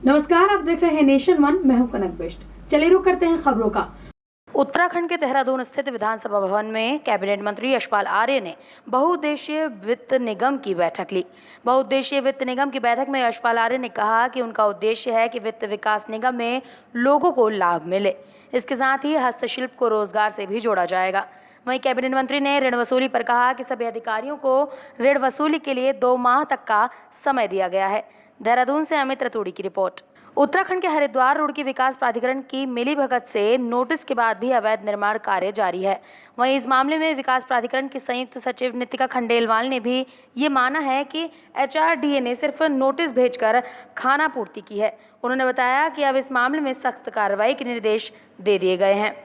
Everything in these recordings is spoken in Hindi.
नमस्कार, आप देख रहे हैं नेशन वन। मैं हूं कनक बिष्ट। चलिए रुक करते हैं खबरों का। उत्तराखंड के देहरादून स्थित विधानसभा भवन में कैबिनेट मंत्री यशपाल आर्य ने बहुउद्देशीय वित्त निगम की बैठक ली। बहुउद्देशीय वित्त निगम की बैठक में यशपाल आर्य ने कहा कि उनका उद्देश्य है कि वित्त विकास निगम में लोगों को लाभ मिले। इसके साथ ही हस्तशिल्प को रोजगार से भी जोड़ा जाएगा। वहीं कैबिनेट मंत्री ने ऋण वसूली पर कहा कि सभी अधिकारियों को ऋण वसूली के लिए 2 माह तक का समय दिया गया है। देहरादून से अमित रतूड़ी की रिपोर्ट। उत्तराखंड के हरिद्वार रुड़की विकास प्राधिकरण की मिलीभगत से नोटिस के बाद भी अवैध निर्माण कार्य जारी है। वहीं इस मामले में विकास प्राधिकरण की संयुक्त सचिव नितिका खंडेलवाल ने भी ये माना है कि HRDA ने सिर्फ नोटिस भेजकर खानापूर्ति की है। उन्होंने बताया कि अब इस मामले में सख्त कार्रवाई के निर्देश दे दिए गए हैं।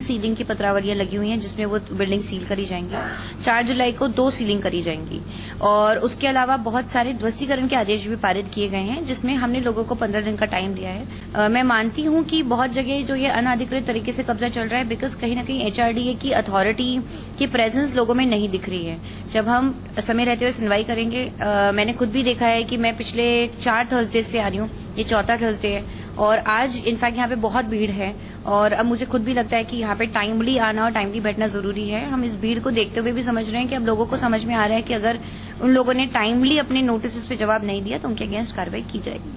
सीलिंग की पत्रावलियां लगी हुई हैं जिसमें वो बिल्डिंग सील करी जाएंगी। 4 जुलाई को 2 सीलिंग करी जाएंगी और उसके अलावा बहुत सारे ध्वस्तीकरण के आदेश भी पारित किए गए हैं जिसमें हमने लोगों को 15 दिन का टाइम दिया है। मैं मानती हूं कि बहुत जगह जो ये अनाधिकृत तरीके से कब्जा चल रहा है बिकॉज कहीं ना कहीं HRDA की अथॉरिटी की प्रेजेंस लोगों में नहीं दिख रही है। जब हम समय रहते हुए सुनवाई करेंगे, मैंने खुद भी देखा है कि मैं पिछले 4 थर्सडे से आ रही हूँ, ये 4था थर्सडे है और आज इनफैक्ट यहाँ पे बहुत भीड़ है और अब मुझे खुद भी लगता है कि यहाँ पे टाइमली आना और टाइमली बैठना जरूरी है। हम इस भीड़ को देखते हुए भी समझ रहे हैं कि अब लोगों को समझ में आ रहा है कि अगर उन लोगों ने टाइमली अपने नोटिस पे जवाब नहीं दिया तो उनके अगेंस्ट कार्रवाई की जाएगी।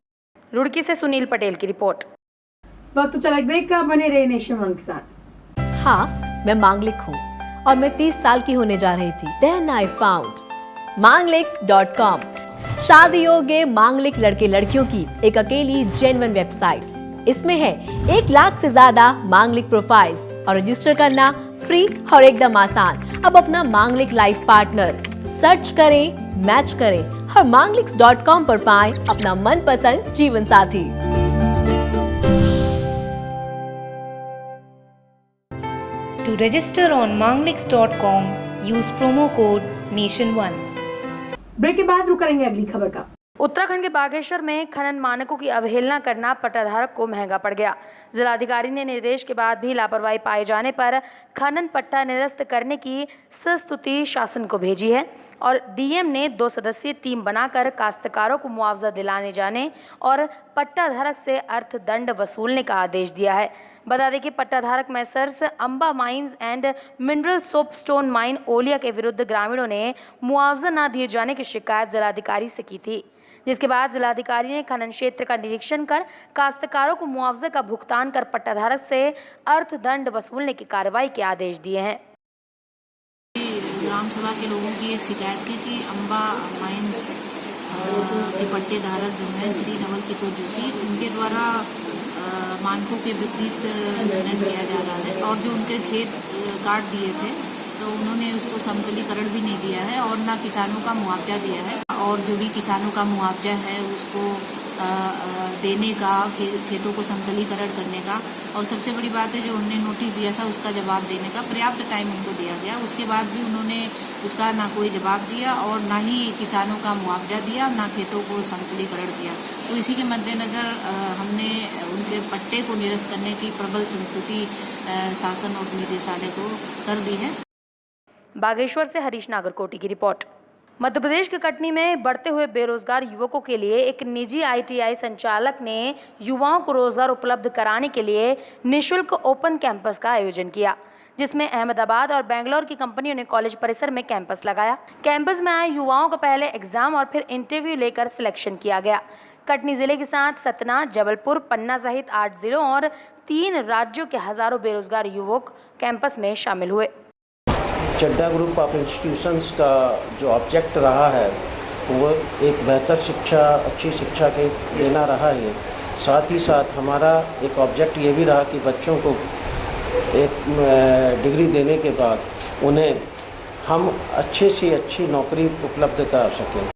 रुड़की से सुनील पटेल की रिपोर्ट। वक्त तो चला ब्रेक का, बने रहे नेशन वन के साथ। हाँ, मैं मांगलिक हूँ और मैं 30 साल की होने जा रही थी। Then I found mangliks.com, शादी योग्य मांगलिक लड़के लड़कियों की एक अकेली जेन्युइन वेबसाइट। इसमें है 1 लाख से ज्यादा मांगलिक प्रोफाइल्स और रजिस्टर करना फ्री और एकदम आसान। अब अपना मांगलिक लाइफ पार्टनर सर्च करें, मैच करें और mangliks.com पर पाएं अपना मनपसंद जीवन साथी। To register on mangliks.com, use promo code NATION1। Break के बाद रुक करेंगे अगली खबर का। उत्तराखंड के बागेश्वर में खनन मानकों की अवहेलना करना पट्टाधारक को महंगा पड़ गया। जिलाधिकारी ने निर्देश के बाद भी लापरवाही पाए जाने पर खनन पट्टा निरस्त करने की संस्तुति शासन को भेजी है और DM ने 2 सदस्यीय टीम बनाकर काश्तकारों को मुआवजा दिलाने जाने और पट्टाधारक से अर्थदंड वसूलने का आदेश दिया है। बता दें कि पट्टाधारक messrs Amba mines and mineral soapstone mine Olia के विरुद्ध ग्रामीणों ने मुआवजा न दिए जाने की शिकायत जिलाधिकारी से की थी, जिसके बाद जिलाधिकारी ने खनन क्षेत्र का निरीक्षण कर काश्तकारों को मुआवजे का भुगतान कर पट्टाधारक से अर्थदंड वसूलने की कार्रवाई के आदेश दिए हैं। ग्राम सभा के लोगों की एक शिकायत थी कि अंबा माइंस के पट्टेधारक जो है श्री नवल किशोर जोशी, उनके द्वारा मानकों के विपरीत खनन किया जा रहा है और जो उनके खेत काट दिए थे तो उन्होंने उसको समतलीकरण भी नहीं दिया है और ना किसानों का मुआवजा दिया है और जो भी किसानों का मुआवजा है उसको देने का, खेतों को समतलीकरण करने का और सबसे बड़ी बात है जो उन्होंने नोटिस दिया था उसका जवाब देने का पर्याप्त टाइम उनको दिया गया। उसके बाद भी उन्होंने उसका ना कोई जवाब दिया और ना ही किसानों का मुआवजा दिया, ना खेतों को समतलीकरण किया। तो इसी के मद्देनज़र हमने उनके पट्टे को निरस्त करने की प्रबल संस्तुति शासन और निदेशालय को कर दी है। बागेश्वर से हरीश नागरकोटी की रिपोर्ट। मध्य प्रदेश के कटनी में बढ़ते हुए बेरोजगार युवकों के लिए एक निजी ITI संचालक ने युवाओं को रोजगार उपलब्ध कराने के लिए निःशुल्क ओपन कैंपस का आयोजन किया, जिसमें अहमदाबाद और बेंगलोर की कंपनियों ने कॉलेज परिसर में कैंपस लगाया। कैंपस में आए युवाओं का पहले एग्जाम और फिर इंटरव्यू लेकर सिलेक्शन किया गया। कटनी जिले के साथ सतना, जबलपुर, पन्ना सहित 8 जिलों और 3 राज्यों के हजारों बेरोजगार युवक कैंपस में शामिल हुए। चड्डा ग्रुप ऑफ इंस्टीट्यूशंस का जो ऑब्जेक्ट रहा है वो एक बेहतर शिक्षा, अच्छी शिक्षा के देना रहा है। साथ ही साथ हमारा एक ऑब्जेक्ट ये भी रहा कि बच्चों को एक डिग्री देने के बाद उन्हें हम अच्छे से अच्छी नौकरी उपलब्ध करा सकें।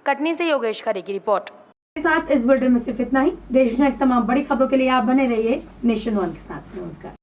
कटनी से योगेश खरे की रिपोर्ट। के साथ इस बुलेटिन में सिर्फ इतना ही। देश में तमाम बड़ी खबरों के लिए आप बने रहिए नेशन वन के साथ। नमस्कार।